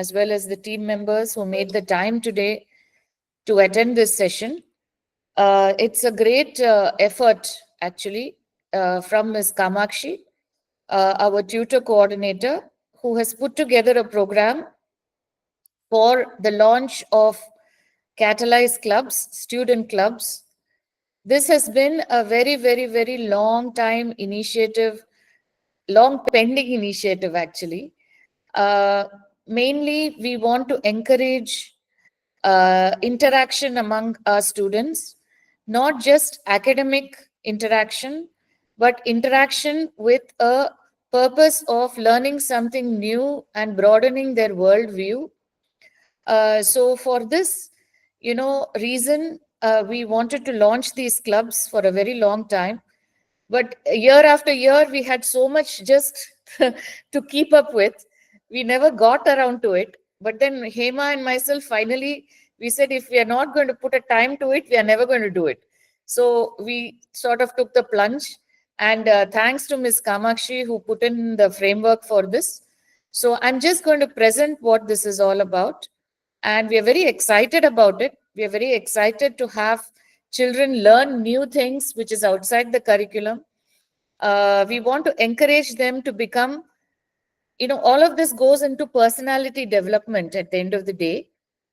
as well as the team members who made the time today to attend this session. It's a great effort, actually, from Ms. Kamakshi, our tutor coordinator, who has put together a program for the launch of Catalyze Clubs, student clubs. This has been a very, very, very long time initiative, long pending initiative, actually. Mainly, we want to encourage interaction among our students, not just academic interaction, but interaction with a purpose of learning something new and broadening their worldview. So for this, reason, we wanted to launch these clubs for a very long time. But year after year, we had so much just to keep up with. We never got around to it. But then Hema and myself, finally, we said, if we are not going to put a time to it, we are never going to do it. So we sort of took the plunge. And thanks to Ms. Kamakshi, who put in the framework for this. So I'm just going to present what this is all about. And we are very excited about it. We are very excited to have children learn new things which is outside the curriculum. We want to encourage them to become, all of this goes into personality development at the end of the day.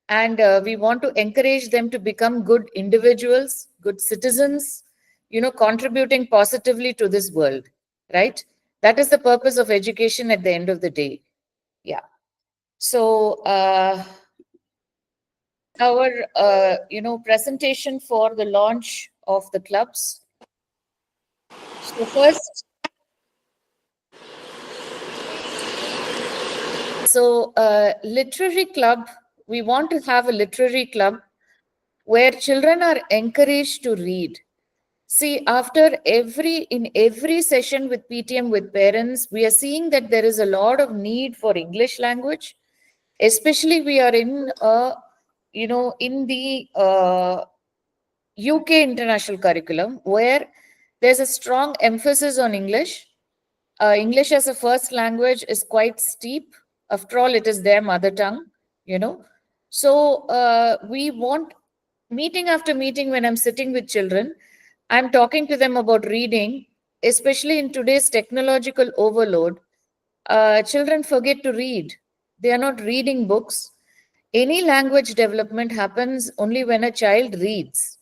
And we want to encourage them to become good individuals, good citizens, contributing positively to this world, right? That is the purpose of education at the end of the day. Yeah. So, our presentation for the launch of the clubs. So first, literary club, we want to have a literary club where children are encouraged to read. See, in every session with PTM with parents, we are seeing that there is a lot of need for English language. Especially we are in in the UK international curriculum, where there's a strong emphasis on English. English as a first language is quite steep. After all, it is their mother tongue. So we want, meeting after meeting, when I'm sitting with children, I'm talking to them about reading, especially in today's technological overload. Children forget to read. They are not reading books. Any language development happens only when a child reads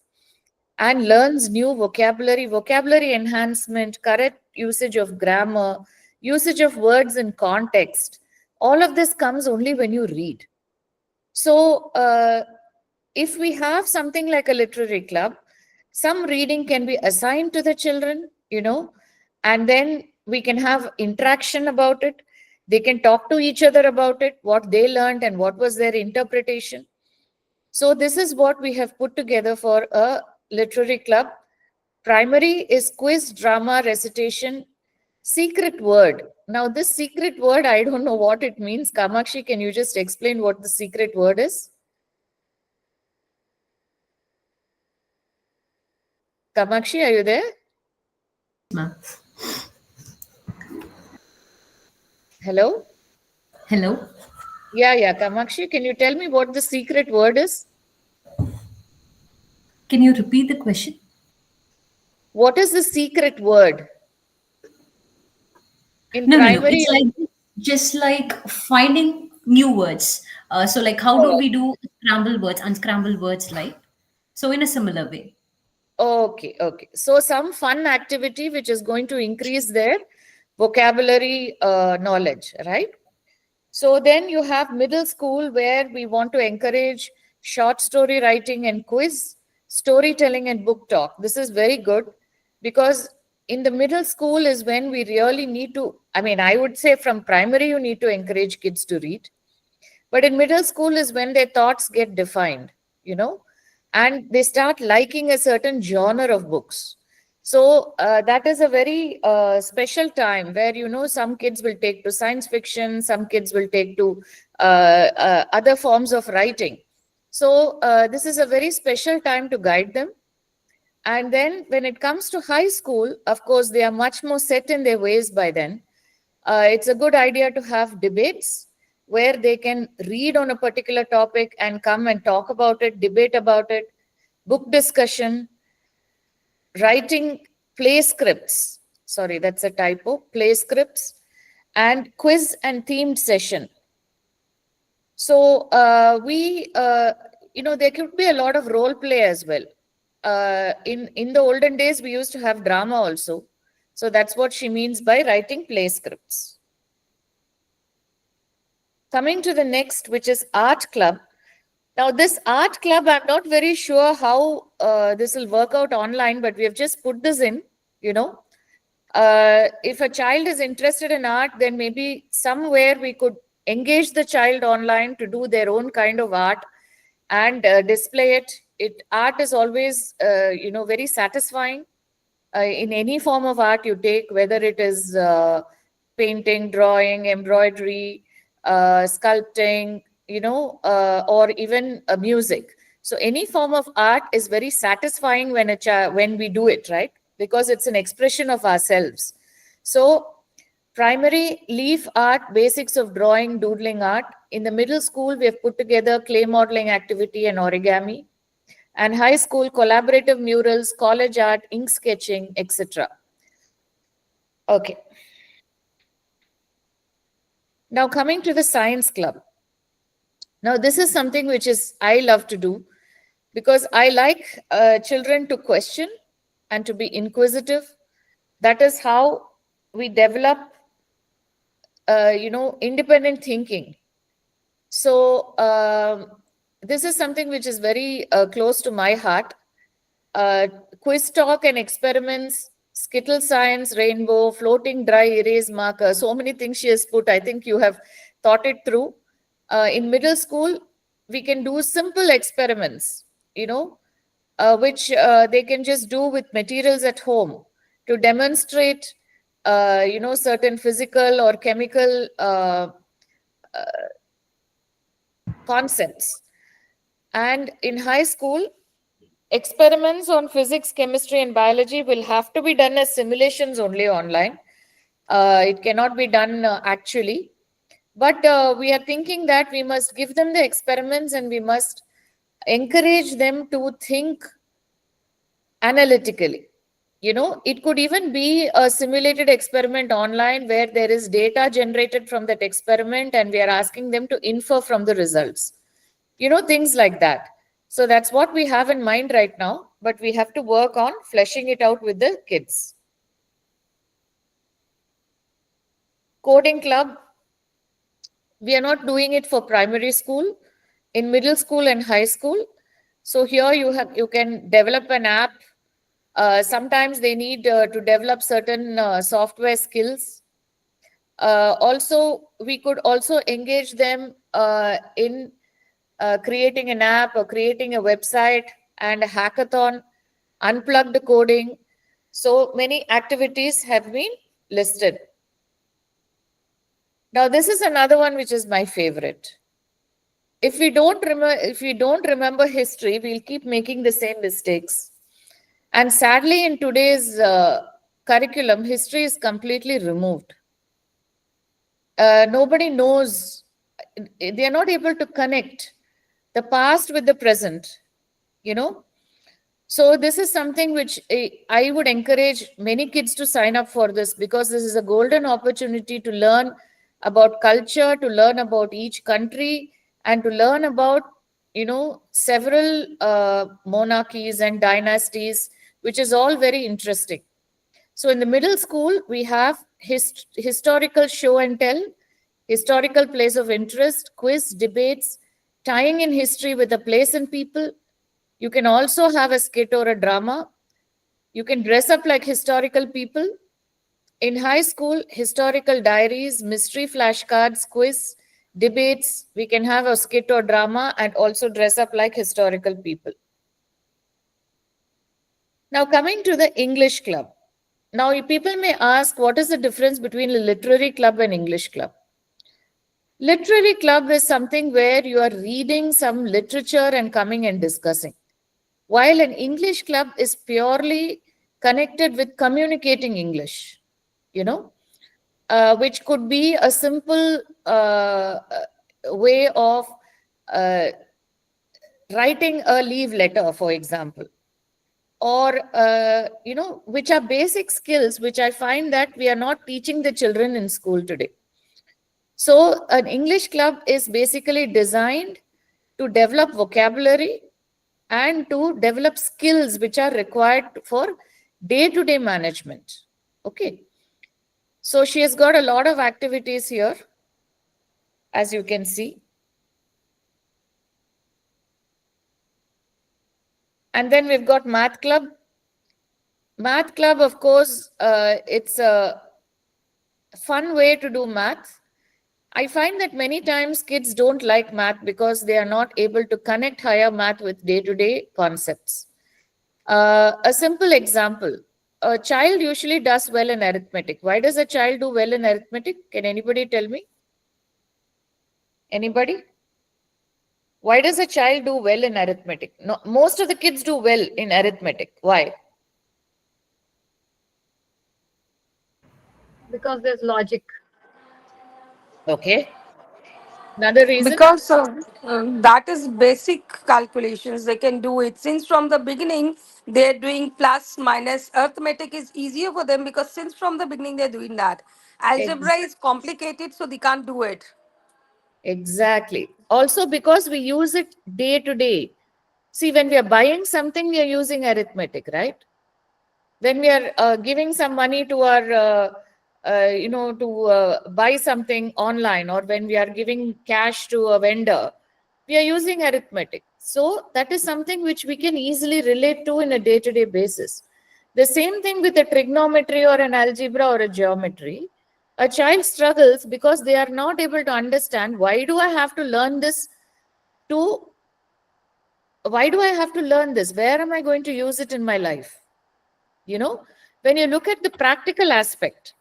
and learns new vocabulary enhancement, correct usage of grammar, usage of words in context. All of this comes only when you read. So, if we have something like a literary club, some reading can be assigned to the children, and then we can have interaction about it. They can talk to each other about it, what they learned and what was their interpretation. So this is what we have put together for a literary club. Primary is quiz, drama, recitation, secret word. Now this secret word, I don't know what it means. Kamakshi, can you just explain what the secret word is? Kamakshi, are you there? Ma'am. Hello? Hello. Yeah. Kamakshi, can you tell me what the secret word is? Can you repeat the question? What is the secret word? In No. primary, It's like just like finding new words. So like how do oh, we do scramble words, unscramble words like? So in a similar way. okay. So some fun activity which is going to increase their vocabulary knowledge, right? So then you have middle school, where we want to encourage short story writing and quiz, storytelling and book talk. This is very good, because in the middle school is when we really need to, I would say from primary, you need to encourage kids to read. But in middle school is when their thoughts get defined, and they start liking a certain genre of books. So that is a very special time where, some kids will take to science fiction, some kids will take to other forms of writing. So this is a very special time to guide them. And then when it comes to high school, of course, they are much more set in their ways by then. It's a good idea to have debates, where they can read on a particular topic and come and talk about it, debate about it, book discussion, writing play scripts. Sorry, that's a typo. Play scripts and quiz and themed session. So there could be a lot of role play as well. In the olden days, we used to have drama also. So that's what she means by writing play scripts. Coming to the next, which is art club. Now, this art club, I'm not very sure how this will work out online, but we have just put this in, if a child is interested in art, then maybe somewhere we could engage the child online to do their own kind of art and display it. Art is always, very satisfying in any form of art you take, whether it is painting, drawing, embroidery, sculpting, or even music. So any form of art is very satisfying when we do it, right? Because it's an expression of ourselves. So primary, leaf art, basics of drawing, doodling art. In the middle school, we have put together clay modeling activity and origami. And high school, collaborative murals, college art, ink sketching, etc. Okay. Now coming to the science club. Now this is something which I love to do because I like children to question and to be inquisitive. That is how we develop, independent thinking. So this is something which is very close to my heart. Quiz talk and experiments, skittle science, rainbow, floating dry erase marker, so many things she has put. I think you have thought it through. In middle school, we can do simple experiments, which they can just do with materials at home to demonstrate, certain physical or chemical concepts. And in high school, experiments on physics, chemistry, and biology will have to be done as simulations only online. It cannot be done actually. But we are thinking that we must give them the experiments and we must encourage them to think analytically. It could even be a simulated experiment online where there is data generated from that experiment and we are asking them to infer from the results. Things like that. So that's what we have in mind right now, but we have to work on fleshing it out with the kids. Coding club. We are not doing it for primary school, in middle school and high school. So here you can develop an app. Sometimes they need to develop certain software skills. Also, we could also engage them in creating an app or creating a website and a hackathon, unplugged coding. So many activities have been listed. Now, this is another one which is my favorite. If we don't remember history, we'll keep making the same mistakes. And sadly, in today's curriculum, history is completely removed. Nobody knows. They are not able to connect the past with the present, So this is something which I would encourage many kids to sign up for this, because this is a golden opportunity to learn about culture, to learn about each country, and to learn about, several monarchies and dynasties, which is all very interesting. So in the middle school, we have historical show and tell, historical place of interest, quiz, debates, tying in history with a place and people. You can also have a skit or a drama. You can dress up like historical people. In high school, historical diaries, mystery flashcards, quiz, debates. We can have a skit or drama and also dress up like historical people. Now coming to the English club. Now people may ask, what is the difference between a literary club and English club? Literary club is something where you are reading some literature and coming and discussing, while an English club is purely connected with communicating English, which could be a simple way of writing a leave letter, for example, or which are basic skills which I find that we are not teaching the children in school today. So an English club is basically designed to develop vocabulary and to develop skills which are required for day-to-day management. Okay. So she has got a lot of activities here, as you can see. And then we've got math club. Math club, of course, it's a fun way to do math. I find that many times kids don't like math because they are not able to connect higher math with day-to-day concepts. A simple example, a child usually does well in arithmetic. Why does a child do well in arithmetic? Can anybody tell me? Anybody? Why does a child do well in arithmetic? No, most of the kids do well in arithmetic. Why? Because there's logic. Okay. Another reason? Because that is basic calculations. They can do it since from the beginning they're doing plus minus. Arithmetic is easier for them because since from the beginning they're doing that. Algebra is complicated, so they can't do it. Exactly. Also because we use it day to day. See, when we are buying something, we are using arithmetic, right? When we are giving some money to our, to buy something online, or when we are giving cash to a vendor, we are using arithmetic. So that is something which we can easily relate to in a day-to-day basis. The same thing with a trigonometry or an algebra or a geometry. A child struggles because they are not able to understand, why do I have to learn this? Why do I have to learn this? Where am I going to use it in my life? When you look at the practical aspect.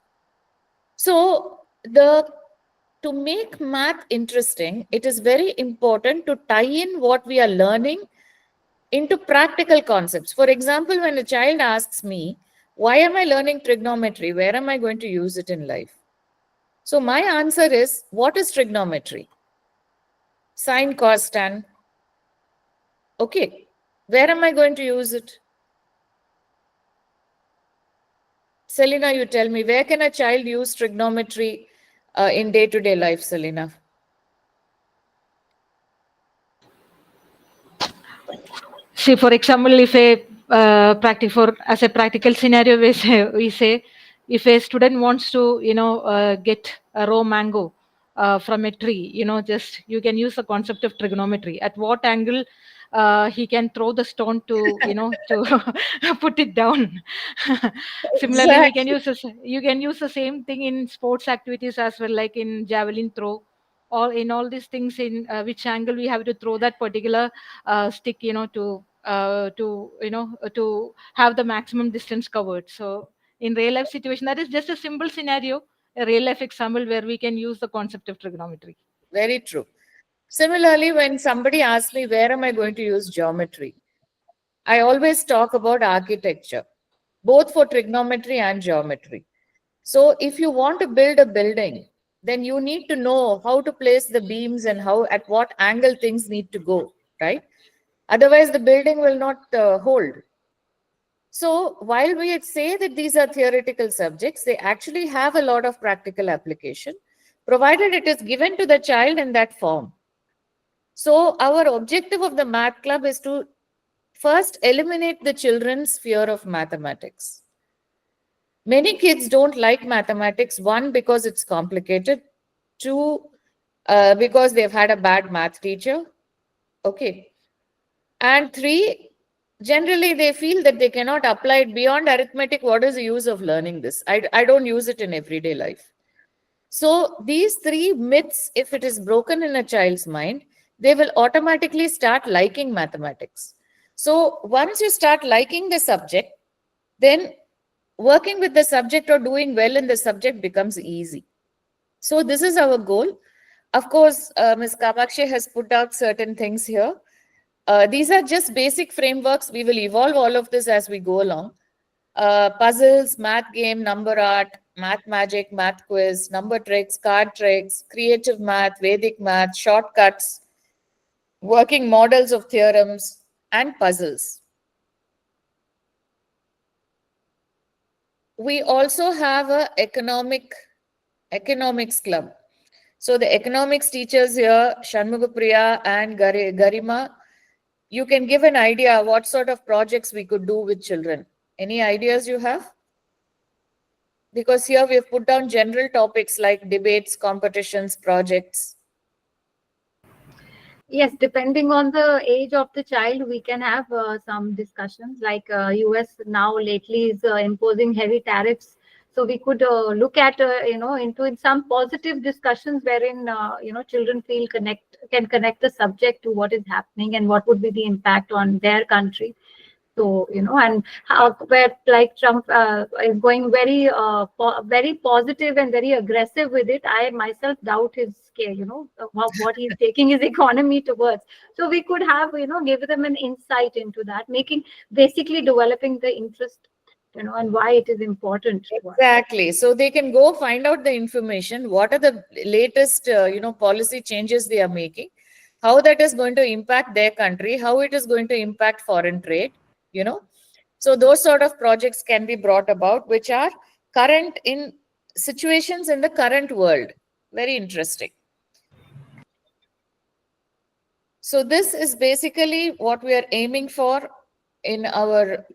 So to make math interesting, it is very important to tie in what we are learning into practical concepts. For example, when a child asks me, why am I learning trigonometry? Where am I going to use it in life? So my answer is, what is trigonometry? Sine, cos, tan. Okay. Where am I going to use it? Selena, you tell me, where can a child use trigonometry in day-to-day life, Selena? See, for example, if as a practical scenario, we say if a student wants to, get a raw mango from a tree, just you can use the concept of trigonometry. At what angle he can throw the stone to, to put it down. Similarly, Exactly. you can use the same thing in sports activities as well, like in javelin throw, or in all these things, in which angle we have to throw that particular stick, to have the maximum distance covered. So in real life situation, that is just a simple scenario, a real life example where we can use the concept of trigonometry. Very true. Similarly, when somebody asks me, where am I going to use geometry? I always talk about architecture, both for trigonometry and geometry. So if you want to build a building, then you need to know how to place the beams and at what angle things need to go, right? Otherwise, the building will not hold. So while we say that these are theoretical subjects, they actually have a lot of practical application, provided it is given to the child in that form. So our objective of the math club is to first eliminate the children's fear of mathematics. Many kids don't like mathematics, one, because it's complicated, two, because they've had a bad math teacher, okay, and three, generally they feel that they cannot apply it beyond arithmetic. What is the use of learning this? I don't use it in everyday life. So these three myths, if it is broken in a child's mind, they will automatically start liking mathematics. So once you start liking the subject, then working with the subject or doing well in the subject becomes easy. So this is our goal. Of course, Ms. Kamakshi has put out certain things here. These are just basic frameworks. We will evolve all of this as we go along. Puzzles, math game, number art, math magic, math quiz, number tricks, card tricks, creative math, Vedic math, shortcuts, working models of theorems, and puzzles. We also have a economics club. So the economics teachers here, Shanmugapriya and Garima, you can give an idea what sort of projects we could do with children. Any ideas you have? Because here we have put down general topics like debates, competitions, projects. Yes, depending on the age of the child, we can have some discussions. Like US now lately is imposing heavy tariffs, so we could look at into some positive discussions wherein children can connect the subject to what is happening and what would be the impact on their country. So, and how, where like Trump is going very positive and very aggressive with it, I myself doubt his scale, what he's taking his economy towards. So we could have, give them an insight into that, basically developing the interest, and why it is important to us. Exactly. So they can go find out the information. What are the latest, policy changes they are making? How that is going to impact their country? How it is going to impact foreign trade? So those sort of projects can be brought about, which are current in situations in the current world. Very interesting. So this is basically what we are aiming for in our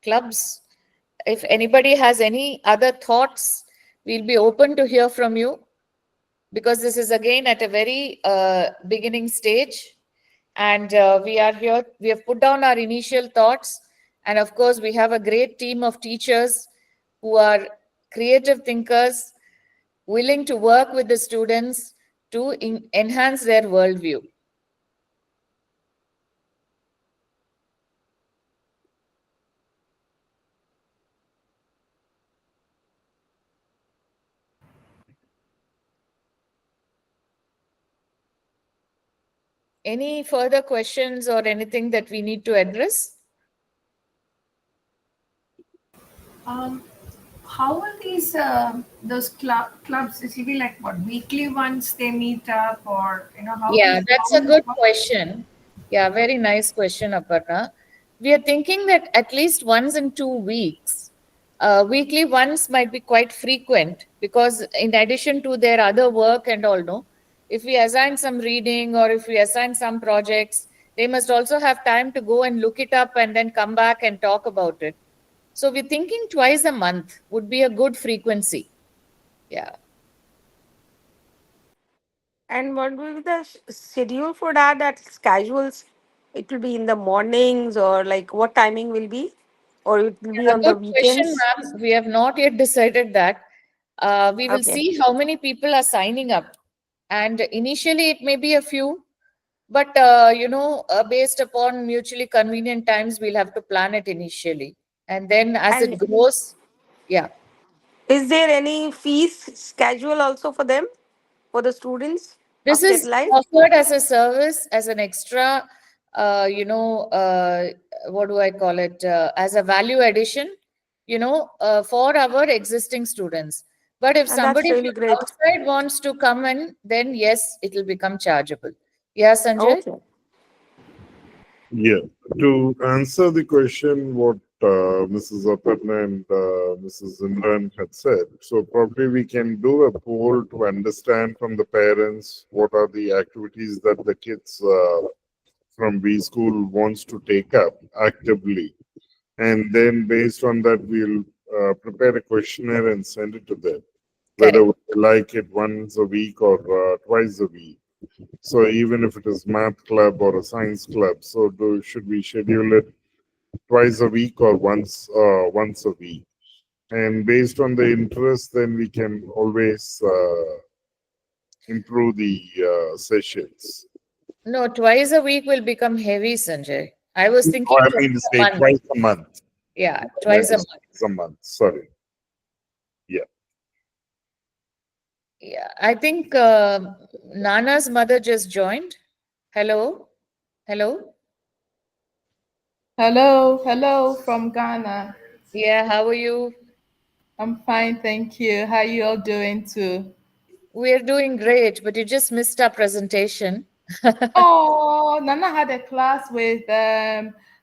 clubs. If anybody has any other thoughts, we'll be open to hear from you, because this is again at a very beginning stage. And we are here, we have put down our initial thoughts. And of course, we have a great team of teachers who are creative thinkers, willing to work with the students to enhance their worldview. Any further questions or anything that we need to address? How are these those clubs? It will be like what, weekly ones they meet up, or how? Yeah, that's a good question. Yeah, very nice question, Aparna. We are thinking that at least once in 2 weeks. Weekly ones might be quite frequent, because in addition to their other work and all, no, if we assign some reading or if we assign some projects, they must also have time to go and look it up and then come back and talk about it. So we're thinking twice a month would be a good frequency. Yeah. And what will be the schedule for that? That's casuals. It will be in the mornings, or like what timing will be, or it will be A on the good question, weekends. ma'am. We have not yet decided that. We will Okay. see how many people are signing up. And initially, it may be a few, but based upon mutually convenient times, we'll have to plan it initially. And then as it And grows, yeah. is there any fees schedule also for them, for the students This of is Catalyze? offered as a service, as an extra, what do I call it? As a value addition, for our existing students. But if And that's somebody from really great. outside wants to come in, then yes, it will become chargeable. Yeah, Sanjay? Okay. Yeah, to answer the question, what Mrs. Aparna and Mrs. Imran had said, so probably we can do a poll to understand from the parents what are the activities that the kids from B school wants to take up actively. And then based on that, we'll prepare a questionnaire and send it to them, whether Correct. we like it once a week or twice a week. So even if it is math club or a science club, so should we schedule it twice a week or once a week? And based on the interest, then we can always improve the sessions. No, twice a week will become heavy, Sanjay. I was Or thinking I twice mean to a say month. twice a month. Yeah, twice a month. Twice a month. Sorry. Yeah, I think Nana's mother just joined. Hello. Hello. Hello from Ghana. Yeah, how are you? I'm fine, thank you. How you all doing too? We're doing great, but you just missed our presentation. Oh, Nana had a class with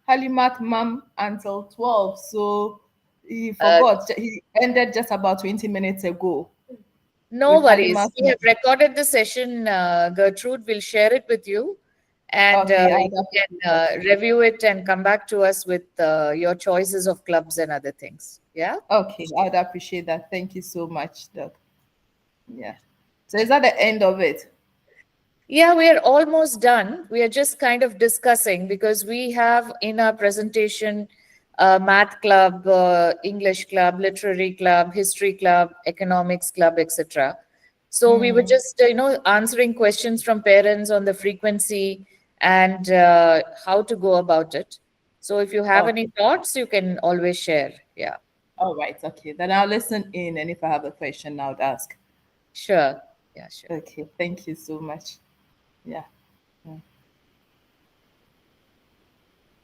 Halimat mom until 12, so he Uh, forgot. He ended just about 20 minutes ago no with worries. Halimat We mom. have recorded the session, Gertrude. We'll share it with you, and Okay, I would you appreciate can that. review it and come back to us with your choices of clubs and other things. Yeah? Okay, I would appreciate that. Thank you so much, Doc. Yeah. So is that the end of it? Yeah, we are almost done. We are just kind of discussing because we have in our presentation math club, English club, literary club, history club, economics club, etc. So we were just, answering questions from parents on the frequency and how to go about it. So if you have Okay. any thoughts, you can always share. Yeah, All right. Okay. Then I'll listen in, and if I have a question, I'll ask. sure. Yeah, sure. Okay. Thank you so much. Yeah.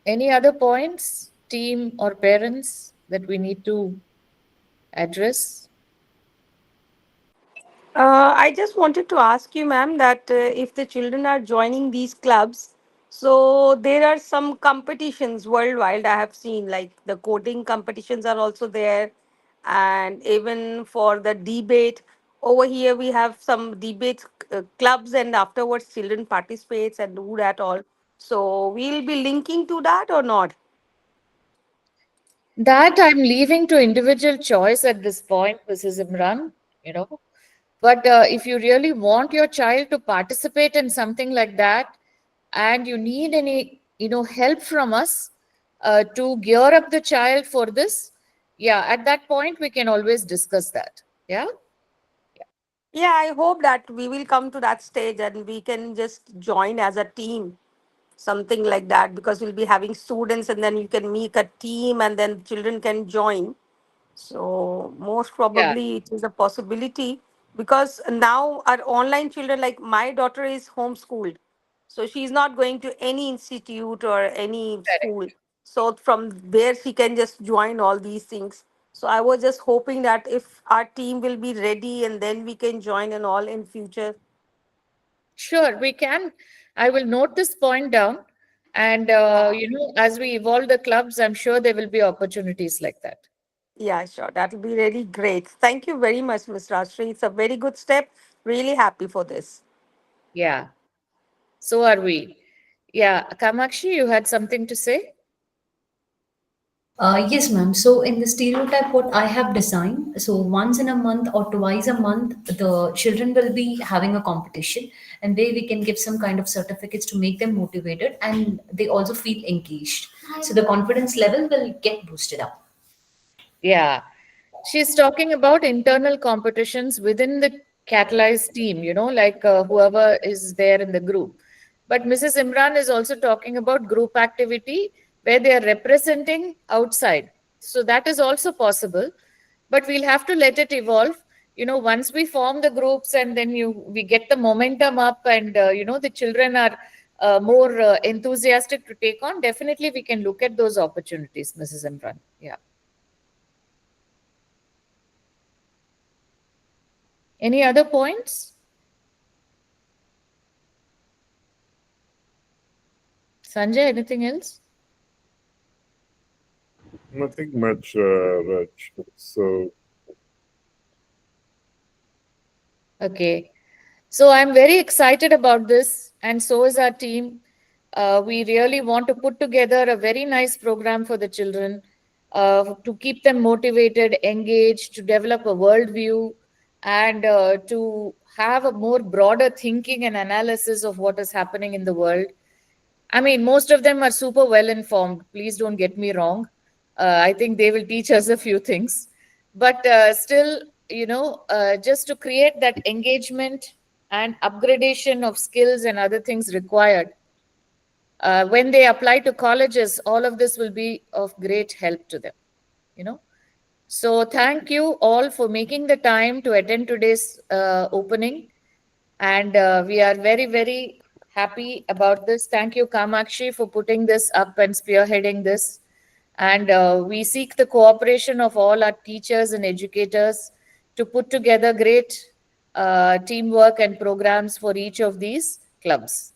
Any other points, team or parents, that we need to address? I just wanted to ask you, ma'am, that if the children are joining these clubs, so there are some competitions worldwide. I have seen like the coding competitions are also there, and even for the debate over here we have some debate clubs, and afterwards children participates and do that all. So we'll be linking to that or not? That I'm leaving to individual choice at this point, Mrs. Imran, you know. But if you really want your child to participate in something like that, and you need any, help from us to gear up the child for this, yeah, at that point we can always discuss that. Yeah. Yeah, I hope that we will come to that stage and we can just join as a team, something like that, because we'll be having students and then you can make a team and then children can join. So most Yeah. probably it is a possibility, because now our online children, like my daughter is homeschooled, so she's not going to any institute or any school. Correct. So from there she can just join all these things. So I was just hoping that if our team will be ready and then we can join and all in future. Sure, we can. I will note this point down. And, as we evolve the clubs, I'm sure there will be opportunities like that. Yeah, sure. That will be really great. Thank you very much, Ms. Rajshri. It's a very good step. Really happy for this. Yeah, so are we. Yeah, Kamakshi, you had something to say? Yes, ma'am. So in the stereotype, what I have designed, so once in a month or twice a month, the children will be having a competition, and there we can give some kind of certificates to make them motivated, and they also feel engaged. So the confidence level will get boosted up. Yeah. She's talking about internal competitions within the Catalyze team, like whoever is there in the group. But Mrs. Imran is also talking about group activity where they are representing outside. So that is also possible, but we'll have to let it evolve. Once we form the groups and then we get the momentum up and, the children are more enthusiastic to take on, definitely we can look at those opportunities, Mrs. Imran. Yeah. Any other points? Sanjay, anything else? Nothing much, Raj. So, Okay. So I'm very excited about this, and so is our team. We really want to put together a very nice program for the children to keep them motivated, engaged, to develop a worldview, and to have a more broader thinking and analysis of what is happening in the world. I mean, most of them are super well informed. Please don't get me wrong. I think they will teach us a few things. But still, just to create that engagement and upgradation of skills and other things required, when they apply to colleges, all of this will be of great help to them, you know. So, thank you all for making the time to attend today's opening. And we are very, very happy about this. Thank you, Kamakshi, for putting this up and spearheading this. And we seek the cooperation of all our teachers and educators to put together great teamwork and programs for each of these clubs.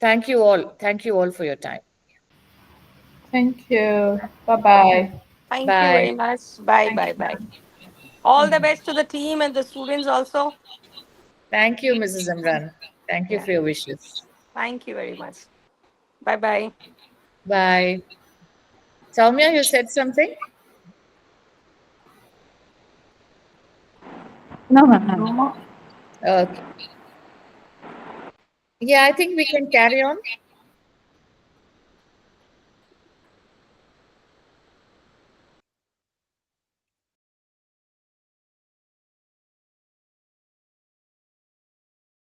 Thank you all. Thank you all for your time. Thank you. Bye-bye. Thank you Bye. very much. Bye, bye, bye. All the best to the team and the students also. Thank you, Mrs. Imran. Thank you Yeah. for your wishes. Thank you very much. Bye bye. Bye. Soumya, you said something? No, ma'am. Okay. Yeah, I think we can carry on.